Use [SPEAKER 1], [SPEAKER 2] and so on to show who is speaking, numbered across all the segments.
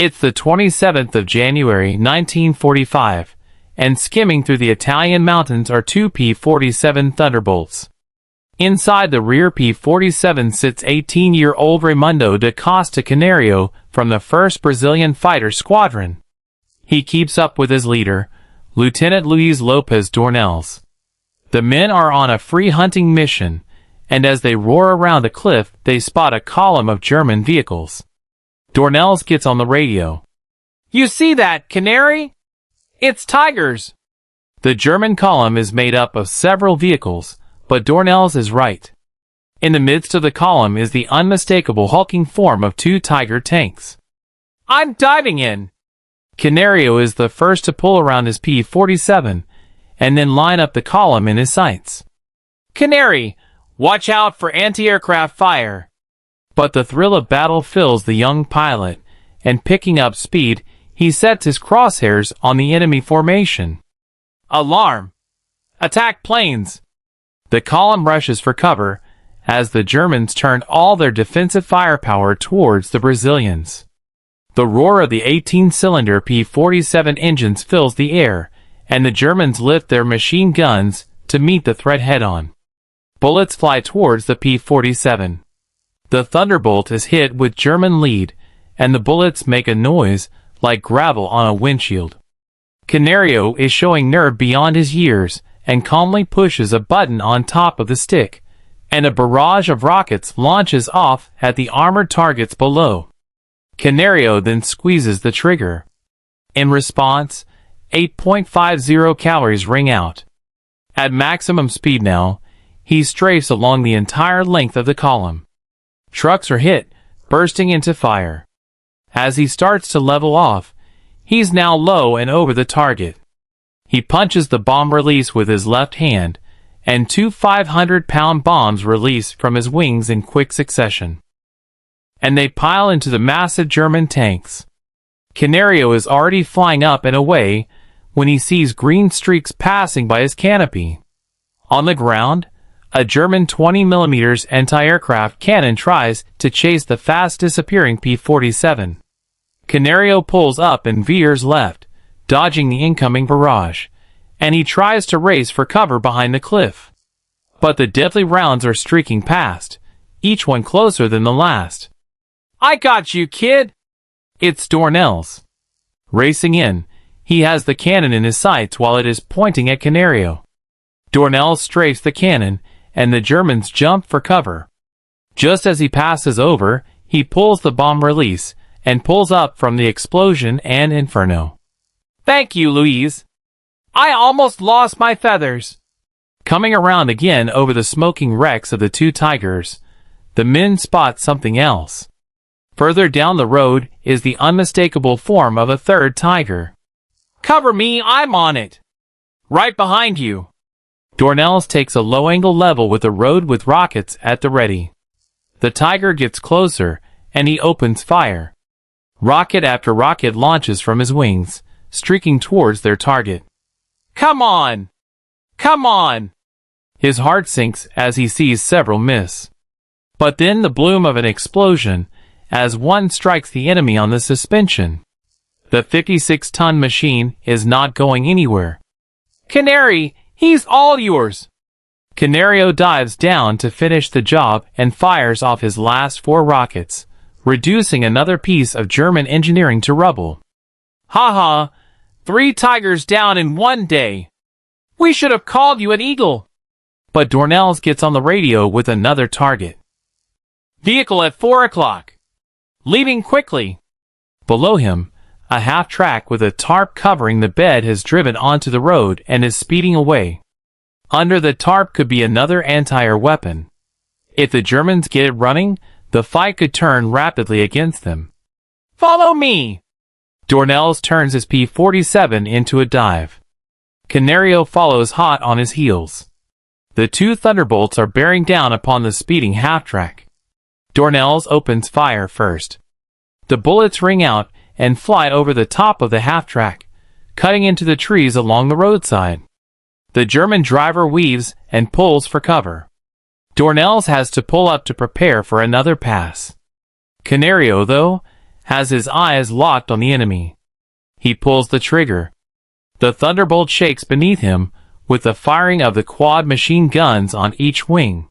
[SPEAKER 1] It's the 27th of January 1945, and skimming through the Italian mountains are two P-47 Thunderbolts. Inside the rear P-47 sits 18-year-old Raymundo da Costa Canario from the 1st Brazilian Fighter Squadron. He keeps up with his leader, Lieutenant Luiz Lopes Dornelles. The men are on a free hunting mission, and as they roar around a cliff, they spot a column of German vehicles. Dornelles gets on the radio. "You see that, Canary? It's Tigers." The German column is made up of several vehicles, but Dornelles is right. In the midst of the column is the unmistakable hulking form of two Tiger tanks. "I'm diving in." Canario is the first to pull around his P-47, and then line up the column in his sights. "Canary, watch out for anti-aircraft fire." But the thrill of battle fills the young pilot, and picking up speed, he sets his crosshairs on the enemy formation. Alarm! Attack planes! The column rushes for cover, as the Germans turn all their defensive firepower towards the Brazilians. The roar of the 18-cylinder P-47 engines fills the air, and the Germans lift their machine guns to meet the threat head-on. Bullets fly towards the P-47. The Thunderbolt is hit with German lead, and the bullets make a noise like gravel on a windshield. Canario is showing nerve beyond his years and calmly pushes a button on top of the stick, and a barrage of rockets launches off at the armored targets below. Canario then squeezes the trigger. In response, 8.50 calories ring out. At maximum speed now, he strafes along the entire length of the column. Trucks are hit, bursting into fire. As he starts to level off, he's now low and over the target. He punches the bomb release with his left hand, and two 500-pound bombs release from his wings in quick succession. And they pile into the massive German tanks. Canario is already flying up and away when he sees green streaks passing by his canopy. On the ground, a German 20mm anti-aircraft cannon tries to chase the fast-disappearing P-47. Canario pulls up and veers left, dodging the incoming barrage, and he tries to race for cover behind the cliff. But the deadly rounds are streaking past, each one closer than the last. "I got you, kid!" It's Dornelles. Racing in, he has the cannon in his sights while it is pointing at Canario. Dornelles strafes the cannon, and the Germans jump for cover. Just as he passes over, he pulls the bomb release, and pulls up from the explosion and inferno. "Thank you, Luiz. I almost lost my feathers." Coming around again over the smoking wrecks of the two Tigers, the men spot something else. Further down the road is the unmistakable form of a third Tiger. "Cover me, I'm on it." "Right behind you." Dornelles takes a low-angle level with the road with rockets at the ready. The Tiger gets closer, and he opens fire. Rocket after rocket launches from his wings, streaking towards their target. "Come on! Come on!" His heart sinks as he sees several miss. But then the bloom of an explosion, as one strikes the enemy on the suspension. The 56-ton machine is not going anywhere. "Canary, he's all yours." Canario dives down to finish the job and fires off his last 4 rockets, reducing another piece of German engineering to rubble. "Ha ha! 3 Tigers down in one day. We should have called you an eagle." But Dornelles gets on the radio with another target. "Vehicle at 4 o'clock. Leaving quickly." Below him, a half-track with a tarp covering the bed has driven onto the road and is speeding away. Under the tarp could be another anti-air weapon. If the Germans get it running, the fight could turn rapidly against them. "Follow me!" Dornelles turns his P-47 into a dive. Canario follows hot on his heels. The 2 Thunderbolts are bearing down upon the speeding half-track. Dornelles opens fire first. The bullets ring out and fly over the top of the half-track, cutting into the trees along the roadside. The German driver weaves and pulls for cover. Dornelles has to pull up to prepare for another pass. Canario, though, has his eyes locked on the enemy. He pulls the trigger. The Thunderbolt shakes beneath him, with the firing of the quad machine guns on each wing.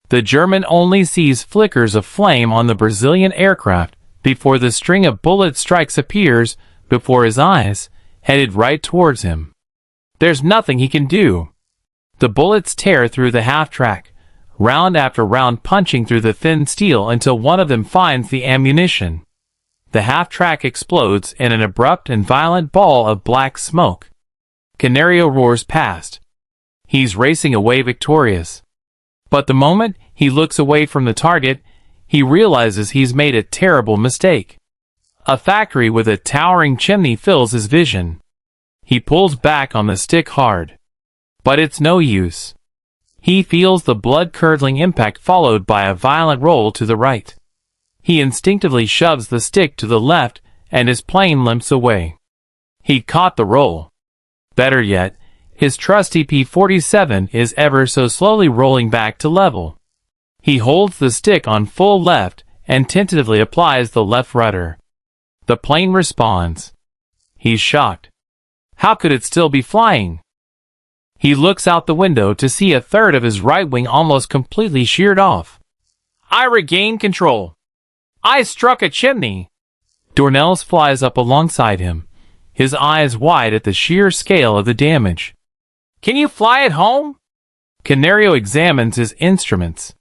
[SPEAKER 1] The German only sees flickers of flame on the Brazilian aircraft before the string of bullet strikes appears before his eyes, headed right towards him. There's nothing he can do. The bullets tear through the half-track, round after round punching through the thin steel until one of them finds the ammunition. The half-track explodes in an abrupt and violent ball of black smoke. Canario roars past. He's racing away victorious. But the moment he looks away from the target, he realizes he's made a terrible mistake. A factory with a towering chimney fills his vision. He pulls back on the stick hard. But it's no use. He feels the blood-curdling impact followed by a violent roll to the right. He instinctively shoves the stick to the left and his plane limps away. He caught the roll. Better yet, his trusty P-47 is ever so slowly rolling back to level. He holds the stick on full left and tentatively applies the left rudder. The plane responds. He's shocked. How could it still be flying? He looks out the window to see a third of his right wing almost completely sheared off. I regained control. I struck a chimney. Dornelles flies up alongside him, his eyes wide at the sheer scale of the damage. Can you fly it home? Canario examines his instruments.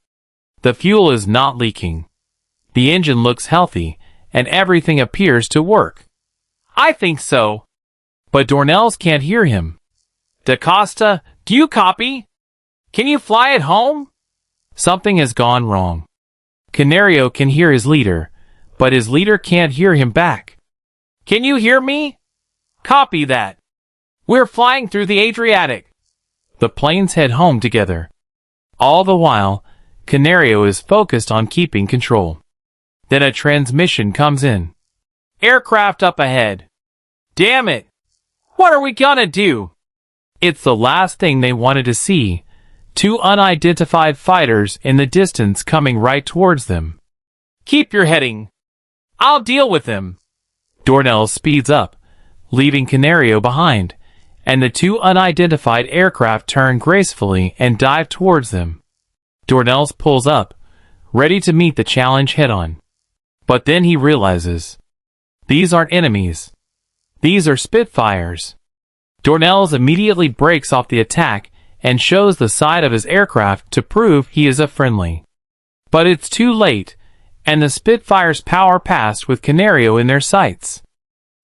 [SPEAKER 1] The fuel is not leaking. The engine looks healthy, and everything appears to work. I think so. But Dornelles can't hear him. Da Costa, do you copy? Can you fly it home? Something has gone wrong. Canario can hear his leader, but his leader can't hear him back. Can you hear me? Copy that. We're flying through the Adriatic. The planes head home together. All the while, Canario is focused on keeping control. Then a transmission comes in. Aircraft up ahead. Damn it! What are we gonna do? It's the last thing they wanted to see. Two unidentified fighters in the distance coming right towards them. Keep your heading. I'll deal with them. Dornelles speeds up, leaving Canario behind, and the two unidentified aircraft turn gracefully and dive towards them. Dornelles pulls up, ready to meet the challenge head-on. But then he realizes. These aren't enemies. These are Spitfires. Dornelles immediately breaks off the attack and shows the side of his aircraft to prove he is a friendly. But it's too late, and the Spitfires power past with Canario in their sights.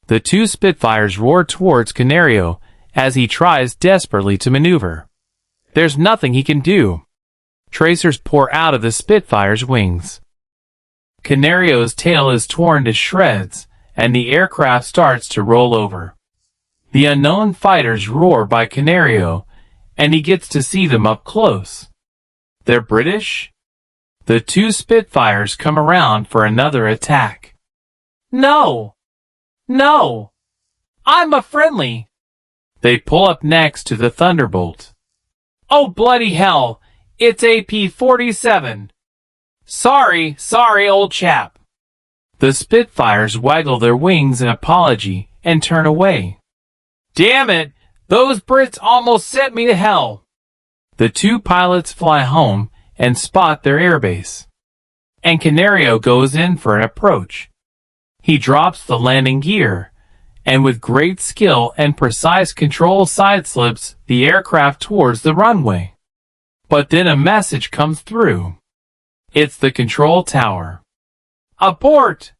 [SPEAKER 1] The two Spitfires roar towards Canario as he tries desperately to maneuver. There's nothing he can do. Tracers pour out of the Spitfire's wings. Canario's tail is torn to shreds, and the aircraft starts to roll over. The unknown fighters roar by Canario, and he gets to see them up close. They're British? The two Spitfires come around for another attack. No! No! I'm a friendly! They pull up next to the Thunderbolt. Oh bloody hell! It's a P-47! Sorry, old chap. The Spitfires waggle their wings in apology and turn away. Damn it! Those Brits almost sent me to hell! The two pilots fly home and spot their airbase. And Canario goes in for an approach. He drops the landing gear, and with great skill and precise control sideslips the aircraft towards the runway. But then a message comes through. It's the control tower. Abort!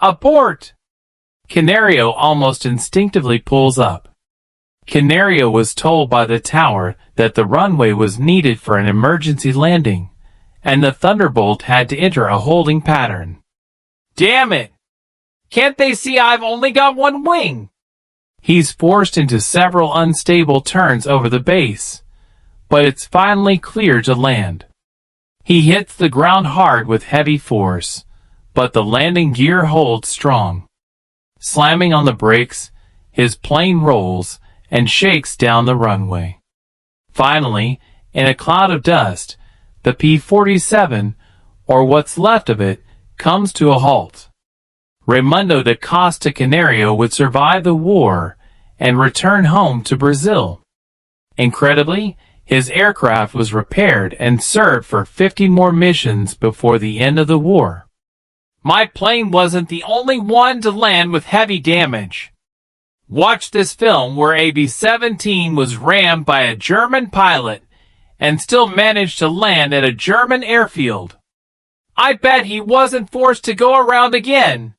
[SPEAKER 1] Abort! Canario almost instinctively pulls up. Canario was told by the tower that the runway was needed for an emergency landing, and the Thunderbolt had to enter a holding pattern. Damn it! Can't they see I've only got one wing? He's forced into several unstable turns over the base, but it's finally clear to land. He hits the ground hard with heavy force, but the landing gear holds strong. Slamming on the brakes, his plane rolls and shakes down the runway. Finally, in a cloud of dust, the P-47, or what's left of it, comes to a halt. Raymundo da Costa Canario would survive the war and return home to Brazil. Incredibly, his aircraft was repaired and served for 50 more missions before the end of the war. My plane wasn't the only one to land with heavy damage. Watch this film where a B-17 was rammed by a German pilot and still managed to land at a German airfield. I bet he wasn't forced to go around again.